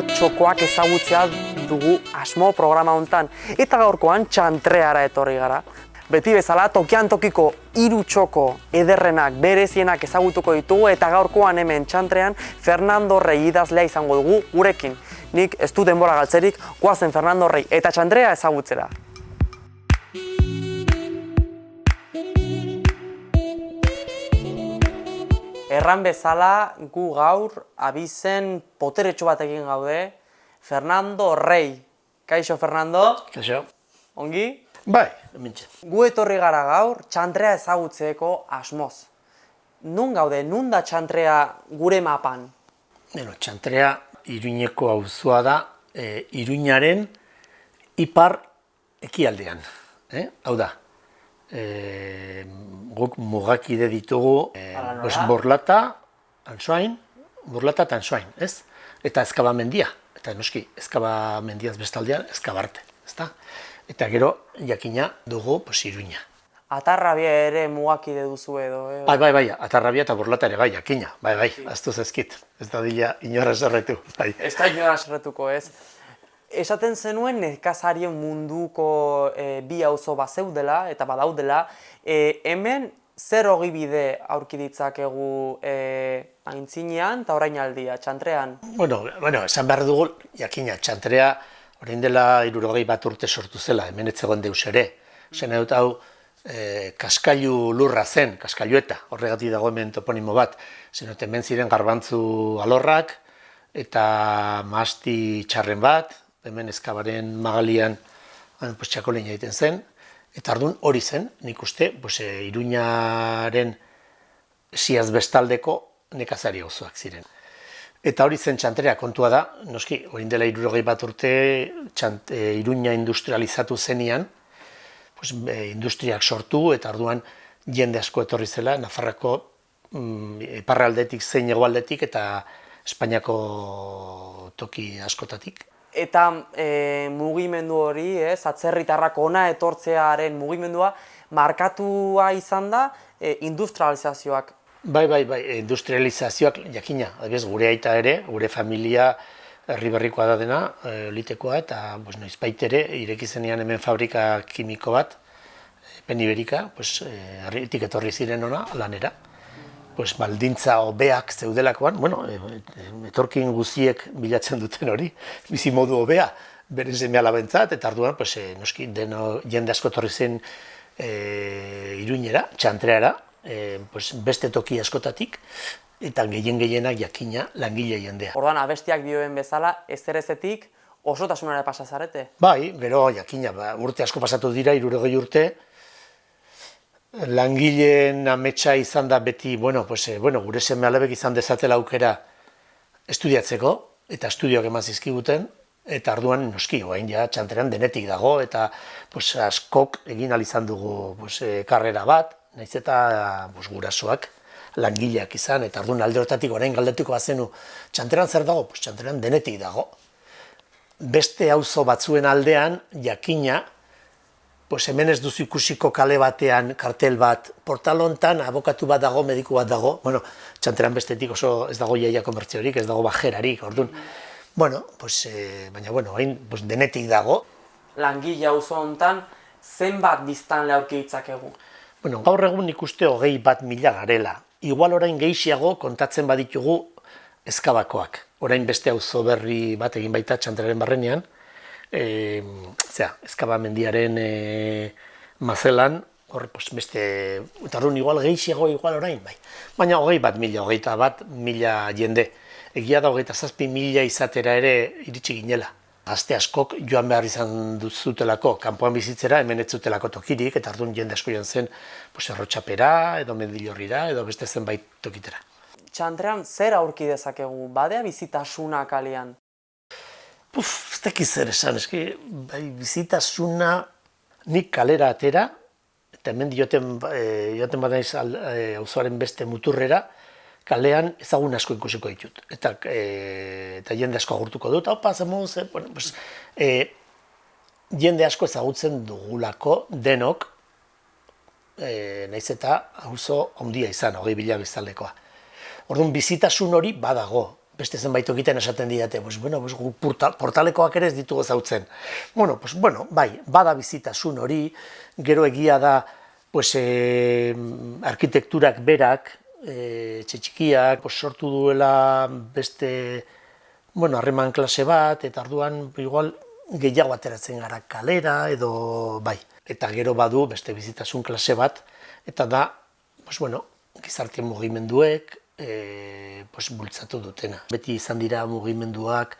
Bizkaiko txokoak ezagutzea dugu asmo programa hontan. Eta gaurkoan txantreara etorri gara. Beti bezala tokian tokiko 3 txoko ederrenak, berezienak ezagutuko ditugu eta gaurkoan hemen txantrean Fernando Rey idazlea izango dugu gurekin. Nik ez du denbora galtzerik, goazen Fernando Rey eta txantrea ezagutzera. Erran bezala, gu gaur abizen poteretxo batekin gaude, Fernando Rey. Kaixo, Fernando? Kaixo. Ongi? Bai, hementxe. Gu etorri gara gaur, txantrea ezagutzeko asmoz. Nun gaude, nun da txantrea gure mapan? Txantrea Iruñeko auzoa da, Iruñaren ipar ekialdean. Hau da, guk mugakide ditugu Borlata, Ansoain, Borlata eta Ansoain, ez? Eta Ezkabamendia, eta noski Ezkabamendiaz bestaldean Ezkabarte, ezta? Eta gero jakina dugu Iruña. Atarrabia ere mugakide duzu edo, Bai, Atarrabia eta Borlata ere bai, jakina, bai, aztu zezkit, ez da dila inora zerretu, bai. Ez da inora zerretuko, ez? Esaten zenuen nekazarien munduko bi auzo bazeudela eta badaudela, hemen zer ogibide aurki ditzakegu aintzinean eta orainaldia, txantrean? Bueno, esan behar dugu, jakina, txantrea orain dela 61 urte sortu zela, hemen ez zegoen deus ere. Zen dut hau, kaskailu lurra zen, kaskailueta, horregatik dago hemen toponimo bat. Zen dut hemen ziren garbantzu alorrak eta mahasti txarren bat, hemen Ezkabaren magalian txakolina egiten zen, eta orduan hori zen, nik uste, Iruñaren ziaz bestaldeko nekazari auzoak ziren. Eta hori zen txantrea kontua da, noski, orain dela 61 urte Iruña industrializatu zenian, industriak sortu eta orduan jende asko etorri zela, Nafarrako iparraldetik zein hegoaldetik eta Espainiako toki askotatik. Eta mugimendu hori, atzerritarrak hona etortzearen mugimendua, markatua izan da industrializazioak. Bai, industrializazioak jakina, adibidez gure aita ere, gure familia herri berrikoa da dena, elitekoa, eta noizbait ere, ireki zenean hemen fabrika kimiko bat, Peniberika, herritik etorri ziren ona, lanera. Baldintza hobeak zeudelakoan, etorkin guziek bilatzen duten hori, bizimodu hobea, beren seme-alabentzat, eta orduan, noski, jende asko etorri zen Iruñera, txantreara, beste toki askotatik, eta gehienak jakina langile jendea. Orduan, abestiak dioen bezala, ezerezetik osotasunara pasa zarete? Bai, gero jakina, urte asko pasatu dira, 60 urte, langileen ametsa izan da beti, gure seme-alabek izan dezatela aukera estudiatzeko, eta estudioak eman zizkiguten, eta orduan noski, orain ja txantrean denetik dago, eta askok egin ahal izan dugu karrera bat, nahiz eta gurasoak langileak izan, eta orduan alde horretatik orain galdetuko bazenu, txantrean zer dago? Txantrean denetik dago. Beste auzo batzuen aldean, jakina, hemen ez duzu ikusiko kale batean kartel bat, portal hontan abokatu bat dago, mediku bat dago, txantrean bestetik oso ez dago jaia komertziorik, ez dago bajerarik, orduan, baina, hain denetik dago. Langile auzo hontan, zenbat biztanle aurki ditzakegu? Gaur egun ikuste 21.000 garela. Igual orain gehiago kontatzen baditugu Ezkabakoak. Orain beste auzo berri bat egin baita txantrearen barrenean, Ezkabamendiaren mazelan, beste, eta orduan igual gehiago igual orain, bai. Baina 21.000 jende. Egia da 27.000 izatera ere iritsi ginela. Gazte askok joan behar izan zutelako, kanpoan bizitzera, hemen ez zutelako tokirik, eta orduan jende asko joan zen Errotxapera, edo Mendillorrira, edo beste zenbait tokitera. Txantrean zer aurki dezakegu? Badea bizitasuna kalean? Ez dakit zer esan, bizitasuna nik kalera atera, eta hemen joten badaiz auzoaren beste muturrera, kalean ezagun asko ikusiko ditut. Eta jende asko agurtuko dut, jende asko ezagutzen dugulako denok, nahiz eta auzo handia izan, 20.000 biztanlekoa. Orduan bizitasun hori badago, beste zenbait tokietan esaten didate, gu portalekoak ere ez ditugu ezautzen. Bai, bada bizitasun hori, gero egia da, arkitekturak berak, txikiak, sortu duela beste, harreman klase bat, eta arduan, igual, gehiago ateratzen gara kalera, edo bai. Eta gero badu beste bizitasun klase bat, eta da, gizarte mugimenduek, bultzatu dutena. Beti izan dira mugimenduak,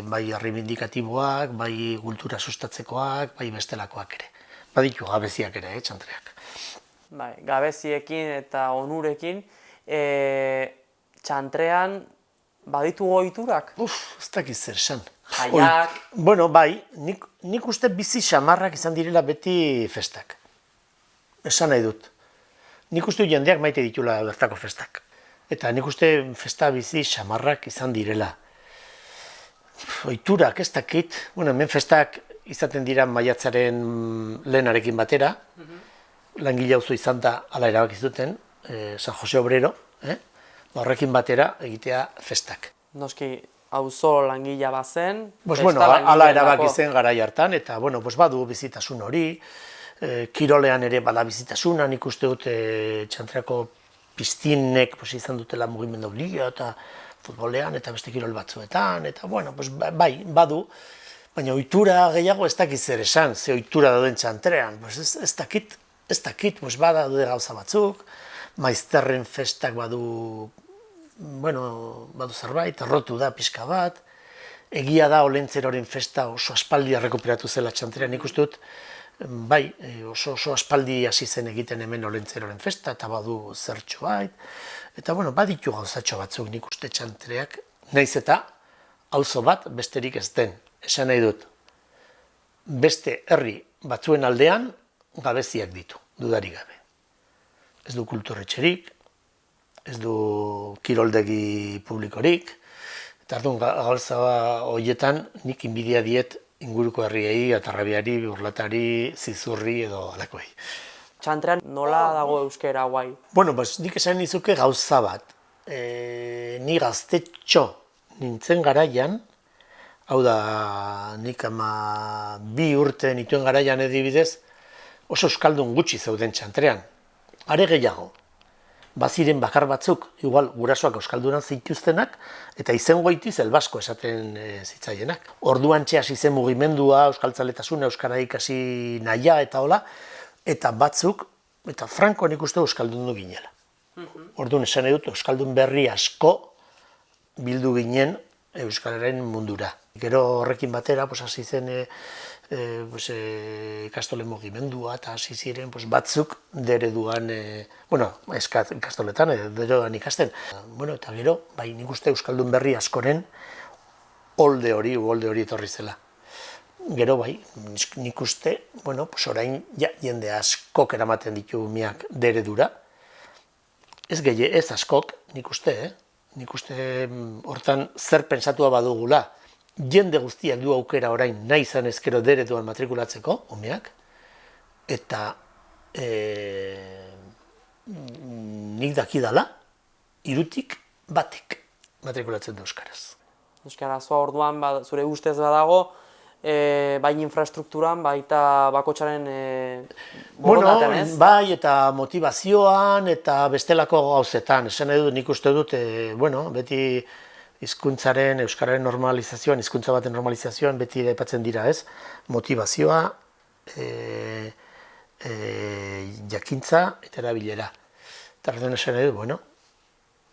bai erreibindikatiboak, bai kultura sustatzekoak, bai bestelakoak ere. Baditu gabeziak ere, txantreak. Bai, gabeziekin eta onurekin, txantrean baditu ohiturak? Ez dakiz zer esan. Jaiak? Bai, nik uste bizi xamarrak izan direla beti festak. Esan nahi dut. Nik uste jendeak maite ditula bertako festak. Eta nik uste festa bizi xamarrak izan direla. Ohiturak, ez dakit. Hemen festak izaten dira maiatzaren lehenarekin batera. Langile auzo izan da ala erabaki zuten, San Jose Obrero, horrekin batera egitea festak. Noski, auzo langilea bazen, ala erabaki zen garai hartan, eta badu bizitasun hori, kirolean ere bada bizitasuna, nik uste dut txantreako piztinek izan dutela mugimendu liga eta futbolean eta beste kirol batzuetan, eta bai, badu, baina ohitura gehiago ez dakit zer esan, ze ohitura dauden txantrean, ez dakit, bada daude gauza batzuk, maizterren festak badu zerbait, errotu da pixka bat, egia da olentzeroren festa oso aspaldi errekuperatu zela txantrean, nik uste dut, bai, oso aspaldi hasi zen egiten hemen olentzeroren festa, eta badu zertxo bait, eta baditu gauzatxo batzuk nik uste txantreak, nahiz eta auzo bat besterik ez den, esan nahi dut, beste herri batzuen aldean gabeziak ditu, dudarik gabe. Ez du kulturretxerik, ez du kiroldegi publikorik, eta arduan gauza horietan nik inbidia diet inguruko herriei, atarrabiari, urlatari, zizurri edo alakoei. Txantrean nola dago euskera guai? Nik esan nizuke gauza bat. Ni gaztetxo nintzen garaian, hau da, nik 2 urte nituen garaian edibidez, oso euskaldun gutxi zeuden txantrean. Are gehiago, baziren bakar batzuk, igual gurasoak euskaldunan zituztenak, eta izango itiz elbasko esaten zitzaienak. Orduan hasi zen mugimendua, euskaltzaletasuna, euskara ikasi nahia eta hola, eta batzuk, eta franko nik uste euskaldundu ginela. Orduan esan edut, euskaldun berri asko bildu ginen euskararen mundura. Gero horrekin batera, hasi zen ikastolen mugimendua eta hasi ziren batzuk dereduan, ikastoletan, dereduan ikasten. Eta gero, nik uste euskaldun berri askoren holde hori etorri zela. Gero nik uste, orain jende askok eramaten ditu miak deredura. Ez askok, nik uste, hortan zer pentsatua badugula. Jende guztiak du aukera orain nahi izan ezkero dereduan matrikulatzeko, umeak, eta nik dakidala, 3tik batek matrikulatzen du euskaraz. Euskarazua orduan, zure ustez badago, bai infrastrukturan, baita bakotxaren borondatean, ez? Bai, eta motivazioan, eta bestelako gauzetan. Esan edo nik uste dut, beti hizkuntzaren, euskararen normalizazioan, hizkuntza baten normalizazioan beti aipatzen dira, ez? Motivazioa, jakintza eta erabilera. Eta erden esan edo,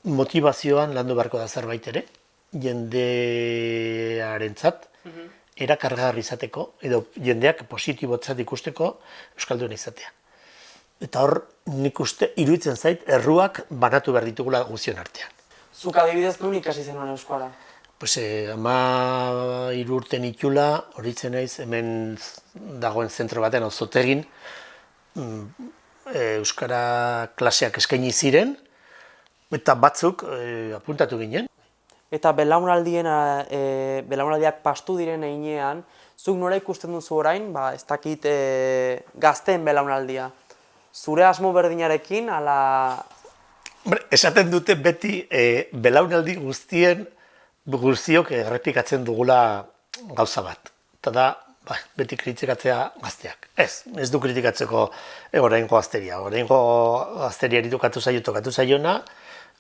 motivazioan landu beharko da zerbait ere, jendearentzat, erakargarri izateko, edo jendeak positibotzat ikusteko euskalduna izatea. Eta hor, nik uste, iruditzen zait, erruak banatu behar ditugula guzion artean. Zuk adibidez nun ikasi zenuen euskara? 13 urte nitula, horitzen naiz, hemen dagoen zentro batean, auzotegin, euskara klaseak eskaini ziren, eta batzuk apuntatu ginen. Eta belaunaldiak pastu diren heinean, zuk nola ikusten duzu orain, ez dakit gazteen belaunaldia. Zure asmo berdinarekin, ala Esaten dute beti belaunaldi guztiok errepikatzen dugula gauza bat. Eta da, beti kritikatzea gazteak. Ez du kritikatzeko oraingo gazteria. Oraingo gazteriari tokatu zaiona,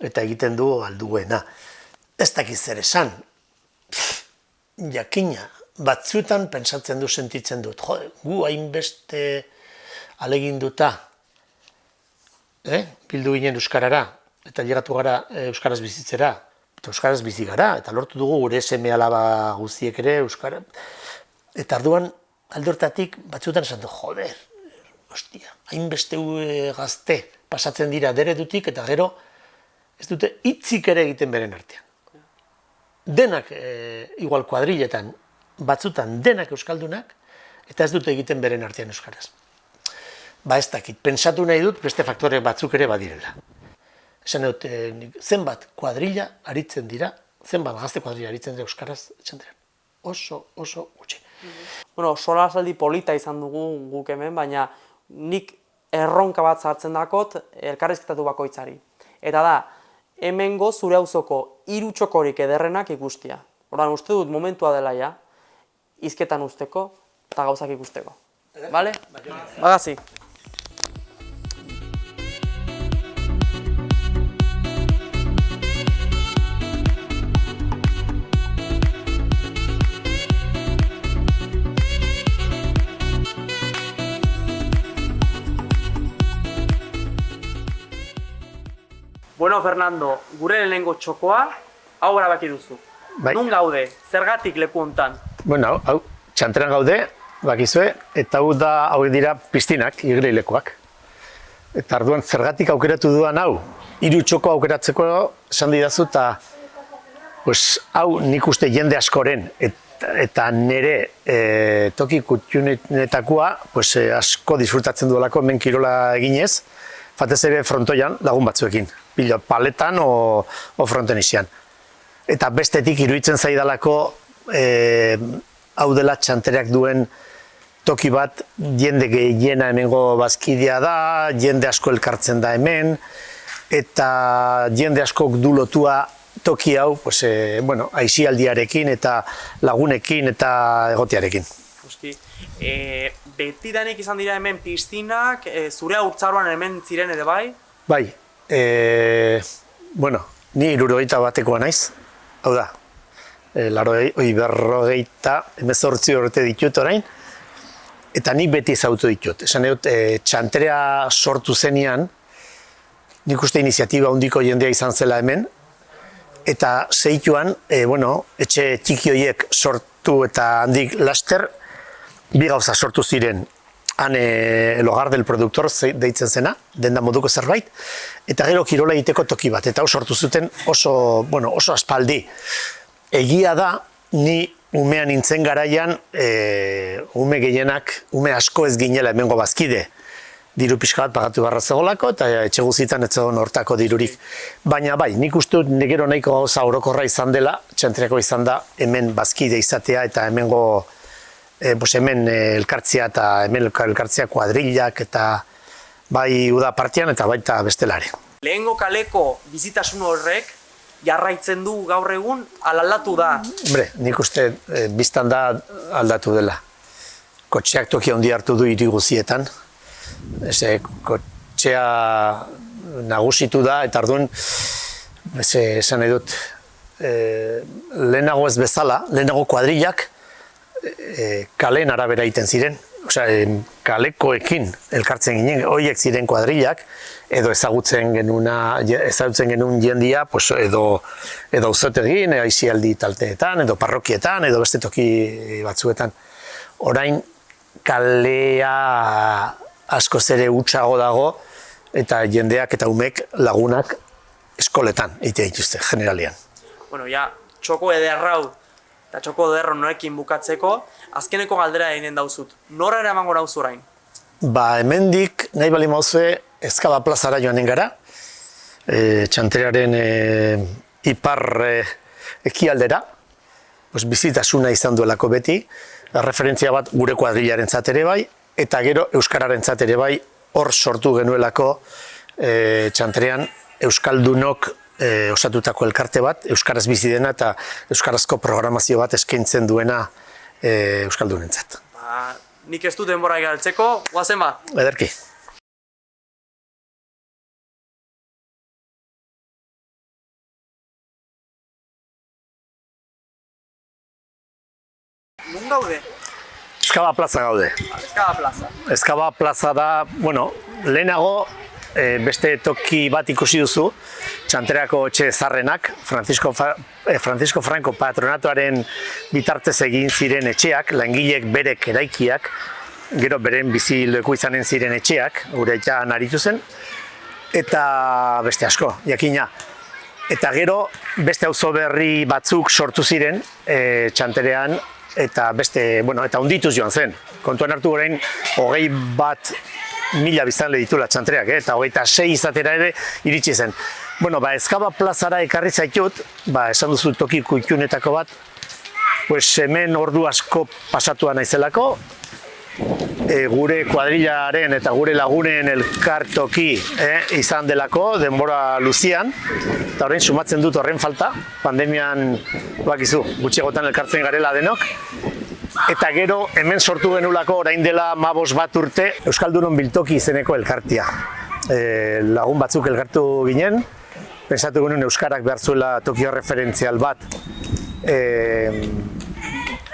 eta egiten du alduena. Ez dakiz zer esan. Jakina, batzuetan pentsatzen du, sentitzen dut. Gu hainbeste aleginduta, bildu ginen euskarara, eta llegatu gara euskaraz bizitzera, eta euskaraz bizi gara, eta lortu dugu gure seme-alaba guztiek ere euskara. Eta arduan, aldortatik batzuetan esan du, hostia, hainbeste gazte pasatzen dira deredutik, eta gero ez dute hitzik ere egiten beren artean. Denak, igual kuadriletan, batzutan denak euskaldunak, eta ez dute egiten beren artean euskaraz. Ez dakit, pentsatu nahi dut beste faktore batzuk ere badirela. Esan dut, zenbat kuadrilla aritzen dira, zenbat gazte kuadrilla aritzen dira euskaraz, oso gutxi. Bueno, solasaldi polita izan dugu guk hemen, baina nik erronka bat sartzen dakot elkarrizketatu bakoitzari. Eta da, hemengo zure auzoko 3 txokorik ederrenak ikustia. Orduan, uste dut momentua dela ja, hizketan usteko eta gauzak ikusteko. Bale? Bagazi. Bueno, Fernando, gure lehenengo txokoa, hau erabaki duzu. Nun gaude, zergatik leku hontan? Bueno, hau, txantrean gaude, bakizue, eta hau dira piztinak, igerilekoak. Eta arduan, zergatik aukeratu duan hau, 3 txoko aukeratzeko esan didazu, eta hau nik uste jende askoren, eta nire toki kutxunetakoa asko disfrutatzen duelako hemen kirola eginez, batez ere frontoian lagun batzuekin, paletan o fronten izian. Eta bestetik iruditzen zaidalako hau dela txantereak duen toki bat, jende gehiena hemengo bazkidea da, jende asko elkartzen da hemen, eta jende askok du lotua toki hau, aisialdiarekin eta lagunekin eta egotearekin. Betidanik izan dira hemen piztinak, zure haurtzaroan hemen ziren ere bai? Bai, ni 71 batekoa naiz, hau da, 18 urte ditut orain, eta nik beti ezagutu ditut. Esan dut, txantrea sortu zenean, nik uste iniziatiba handiko jendea izan zela hemen, eta zeituan, etxe txiki horiek sortu eta handik laster, 2 gauza sortu ziren, han el hogar del productor deitzen zena, denda moduko zerbait, eta gero kirola egiteko toki bat, eta hau sortu zuten oso aspaldi. Egia da, ni umean nintzen garaian, ume asko ez ginela hemengo bazkide, diru pixka bat pagatu barra zegolako, eta etxe guzitan ez zegoen hortako dirurik. Baina bai, nik uste dut negero nahiko gauza orokorra izan dela, txantreako izan da hemen bazkide izatea eta hemengo hemen elkartzea eta hemen elkartzea kuadrillak eta bai uda partian eta baita bestelare. Lehengo kaleko bizitasun horrek jarraitzen du gaur egun, aldatu da? Hombre, nik uste biztan da aldatu dela. Kotxeak toki handi hartu du hiri guzietan. Kotxea nagusitu da eta orduan, esan nahi dut, lehenago ez bezala, lehenago kuadrillak, kalen arabera egiten ziren, kalekoekin elkartzen ginen, horiek ziren kuadrillak, edo ezagutzen genuen jendia, edo auzotegin, aisialdi talteetan, edo parrokietan, edo beste toki batzuetan. Orain kalea askoz ere hutsago dago, eta jendeak eta umek lagunak eskoletan egitea dituzte, generalian. Bueno, txoko ederrau eta txoko ederro norekin bukatzeko, azkeneko galdera eginen dauzut. Nora eramango nauzu orain? Hemendik nahi bali mauzue Ezkaba plazara joanen gara, txantrearen ipar ekialdera, bizitasuna izan duelako beti, referentzia bat gure kuadrilaren ere bai, eta gero euskararen ere bai, hor sortu genuelako txantrean euskaldunok osatutako elkarte bat, euskaraz bizi dena eta euskarazko programazio bat eskaintzen duena euskaldunentzat. Nik ez du denbora galtzeko, guazen ba? Ederki. Nun gaude? Ezkaba plaza gaude. Ezkaba plaza. Ezkaba plaza da, lehenago beste toki bat ikusi duzu, Txantreako etxe zarrenak, Francisco Franco patronatuaren bitartez egin ziren etxeak, langileek berek eraikiak, gero beren bizileku izanen ziren etxeak, gure etxean aritu zen, eta beste asko, jakina. Eta gero beste auzo berri batzuk sortu ziren Txantrean, eta beste, eta hundituz joan zen. Kontuan hartu orain 21.000 biztanle ditula Txantreak, eta 26 izatera ere iritsi zen. Ezkaba plazara ekarri zaitut, esan duzu toki kutxunetako bat, hemen ordu asko pasatua naizelako, gure kuadrilaren eta gure lagunen elkartoki izan delako, denbora luzian, eta orain sumatzen dut horren falta, pandemian bakizu, gutxiagotan elkartzen garela denok, eta gero hemen sortu genulako orain dela 15 bat urte Euskaldunon biltoki izeneko elkartia. Lagun batzuk elkartu ginen, pensatu genuen euskarak behar zuela toki referentzial bat,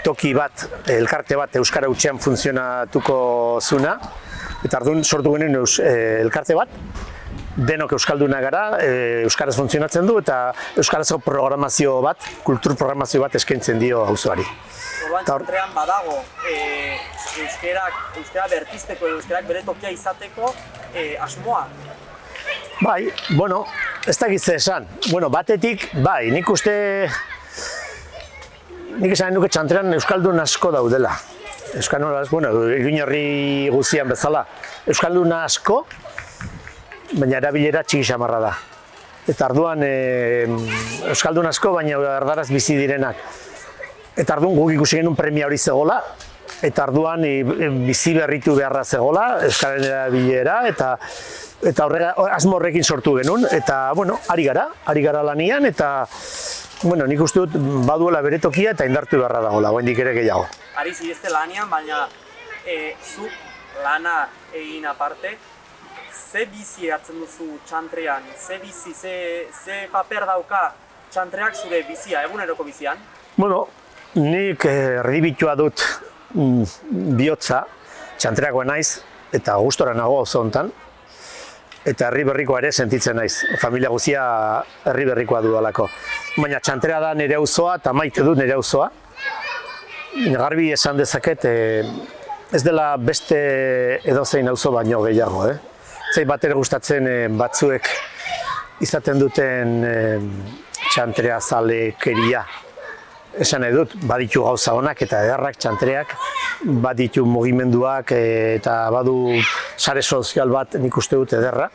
toki bat, elkarte bat euskara hutsean funtzionatuko zuna, eta orduan sortu genuen elkarte bat, denok euskalduna gara, euskaraz funtzionatzen du eta euskarazko programazio bat, kultur programazio bat eskaintzen dio auzoari. Orduan Txantrean badago euskara berpizteko edo euskarak bere tokia izateko asmoa? Bai, ez dakit ze esan. Batetik, bai, nik esan nuke Txantrean euskaldun asko daudela. Iruñerri guztian bezala. Euskalduna asko, baina erabilera txiki xamarra da. Eta arduan euskaldun asko, baina erdaraz bizi direnak. Eta arduan guk ikusi genuen premia hori zegoela, eta arduan bizi berritu beharra zegoela, euskaren erabilera, eta asmo horrekin sortu genuen, eta ari gara lanian, eta nik uste dut baduela bere tokia eta indartu beharra dagoela, oraindik ere gehiago. Ari zirezte lanian, baina zuk lana egin aparte, ze bizi hartzen duzu Txantrean, ze paper dauka Txantreak zure bizia, eguneroko bizian? Nik erdibitua dut bihotza, Txantreakoa naiz, eta gustora nago oso hontan, eta herri berrikoa ere sentitzen naiz, familia guztia herri berrikoa dudalako. Baina Txantrea da nire auzoa eta maite dut nire auzoa. Garbi esan dezaket, ez dela beste edozein auzo baino gehiago. Zait bat ere gustatzen batzuek izaten duten Txantrea zalekeria. Esan edut, baditu gauza honak eta ederrak Txantreak, baditu mugimenduak eta badu sare sozial bat nik uste dut ederra.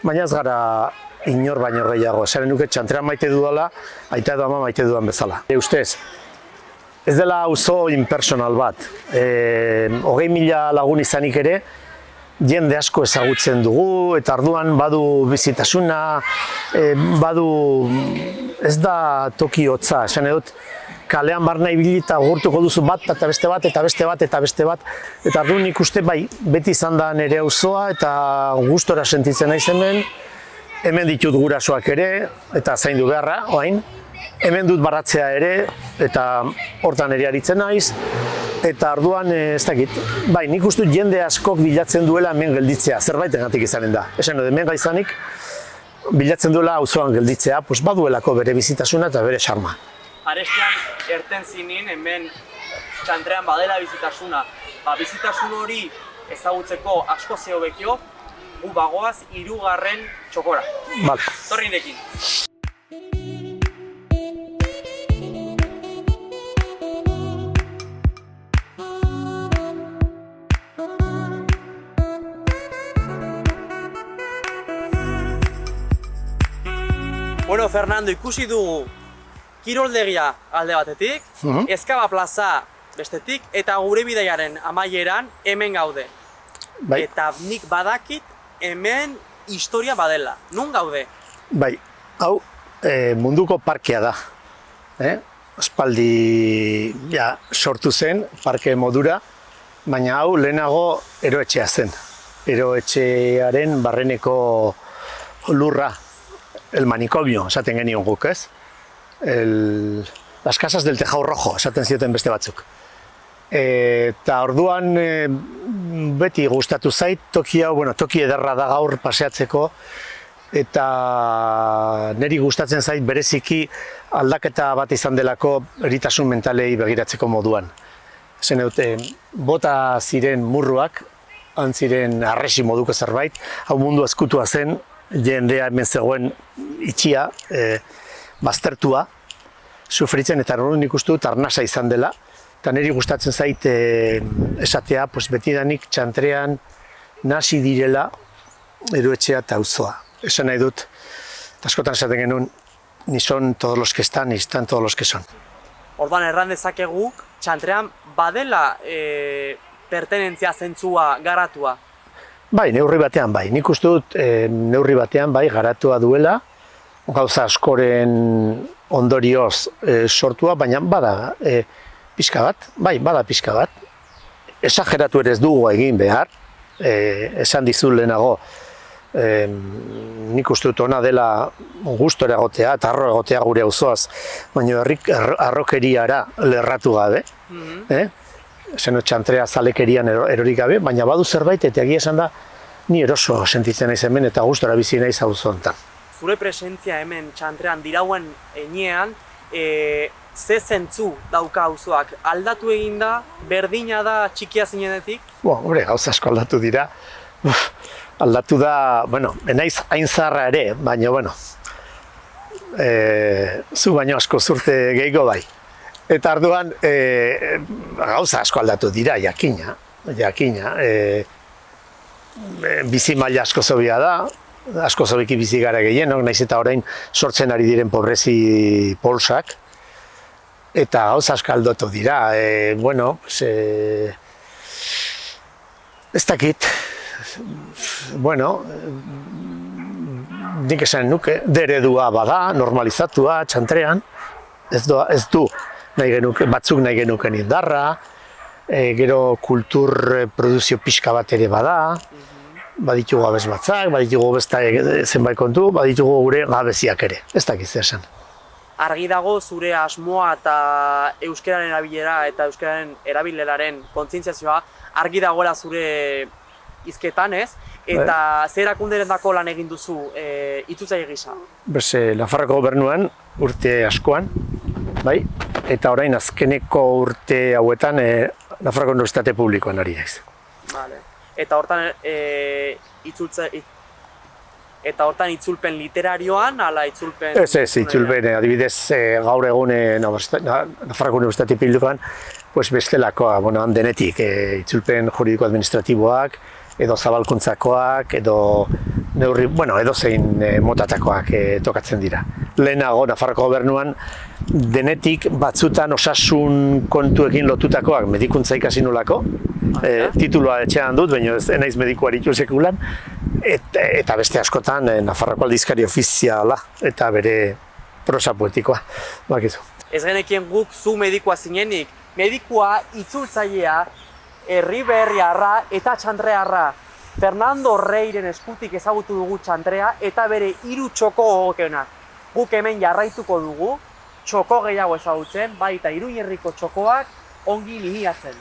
Baina ez gara inor baino gehiago. Esan nuke Txantrea maite dudala, aita edo ama maite dudan bezala. Ustez, ez dela auzo impersonal bat. 20.000 lagun izanik ere, jende asko ezagutzen dugu, eta arduan badu bizitasuna, ez da toki hotza, esan edut, kalean barna ibili eta gurtuko duzu bat, eta beste bat, eta beste bat, eta beste bat, eta arduan ikuste bai, beti izan da nire auzoa, eta gustora sentitzen naiz hemen ditut gurasoak ere, eta zaindu beharra, orain, hemen dut baratzea ere, eta hortan ere aritzen naiz, eta arduan ez dakit, bai, nik uste jende askok bilatzen duela hemen gelditzea, zerbaitengatik izanen da. Esan edo, hemen gaizanik, bilatzen duela auzoan gelditzea, baduelako bere bizitasuna eta bere xarma. Arestian erten zinin hemen Txantrean badela bizitasuna. Bizitasun hori ezagutzeko asko zeo bekio, gu bagoaz 3. txokora. Torri nekin. Fernando, ikusi dugu kiroldegia alde batetik, Ezkaba plaza bestetik, eta gure bidaiaren amaieran hemen gaude. Eta nik badakit hemen historia badela. Nun gaude? Bai, hau munduko parkea da. Aspaldi sortu zen parke modura, baina hau lehenago eroetxea zen. Eroetxearen barreneko lurra, el manicomio, esaten genion guk, ez? Las casas del tejado rojo, esaten zioten beste batzuk. Eta orduan beti gustatu zait, toki ederra da gaur paseatzeko, eta niri gustatzen zait bereziki aldaketa bat izan delako eritasun mentalei begiratzeko moduan. Zen bota ziren murruak, han ziren arresi moduko zerbait, hau mundu ezkutua zen, jendea hemen zegoen itxia, baztertua, sufritzen, eta nik uste dut arnasa izan dela, eta niri gustatzen zait esatea, betidanik txantrean nasi direla eroetxea eta auzoa. Esan nahi dut, askotan esaten genuen, ni son todos los que están, ni están todos los que son. Orduan erran dezakegu, txantrean badela pertenentzia zentzua garatua? Bai, neurri batean bai. Nik uste dut neurri batean bai garatua duela, gauza askoren ondorioz sortua, baina bada pixka bat, bada pixka bat. Esageratu ere ez dugu egin behar, esan dizut lehenago, nik uste dut ona dela gustora egotea eta harro egotea gure auzoaz, baina harrokeriara lerratu gabe, txantrea zalekerian erorik gabe, baina badu zerbait eta egia esan da ni eroso sentitzen naiz hemen eta gustora bizi naiz auzo honetan. Zure presentzia hemen txantrean dirauen enean, ze zentzu dauka auzoak? Aldatu egin da, berdina da txikia zinenetik? Hombre, gauza asko aldatu dira. Aldatu da, enaiz hain zaharra ere, baina, zu baino asko zurte gehiago bai. Eta arduan, gauza asko aldatu dira, jakina. Bizi maila asko zobia da, asko zobiki bizi gara gehienok, naiz eta orain sortzen ari diren pobrezi polsak. Eta gauza asko aldatu dira, ez dakit. Nik esan nuke, deredua bada, normalizatua, txantrean, ez du batzuk nahi genuken indarra, gero kultur produzio pixka bat ere bada, baditugu abez batzak, baditugu besta zenbait kontu, baditugu gure gabeziak ere, ez dakiz esan. Argi dago zure asmoa eta euskararen erabilera eta euskararen erabileraren kontzientziazioa argi dagoela zure hizketan, ez? Eta zer erakunderendako lan egin duzu itzultzaile gisa? Nafarroako gobernuan urte askoan, bai? Eta orain azkeneko urte hauetan Nafarroako Unibertsitate Publikoan ari naiz. Eta hortan itzulpen literarioan, ala itzulpen... Ez, itzulpen, adibidez, gaur egun Nafarroako Unibertsitate Publikoan, bestelakoa, han denetik, itzulpen juridiko-administratiboak, edo zabalkuntzakoak, edo zein motatakoak tokatzen dira. Lehenago, Nafarroako gobernuan, denetik batzutan osasun kontuekin lotutakoak medikuntza ikasi nolako, titulua etxean dut, baina ez naiz medikuari sekulan, eta beste askotan Nafarroako aldizkari ofiziala eta bere prosa poetikoa, bakizu. Ez genekien guk zu medikua zinenik, medikua itzultzailea, herriberriarra eta txantrearra. Fernando Reiren eskutik ezagutu dugu txantrea eta bere 3 txoko gogokenak. Guk hemen jarraituko dugu, txoko gehiago ezagutzen, baita Iruñerriko txokoak ongi liniatzen.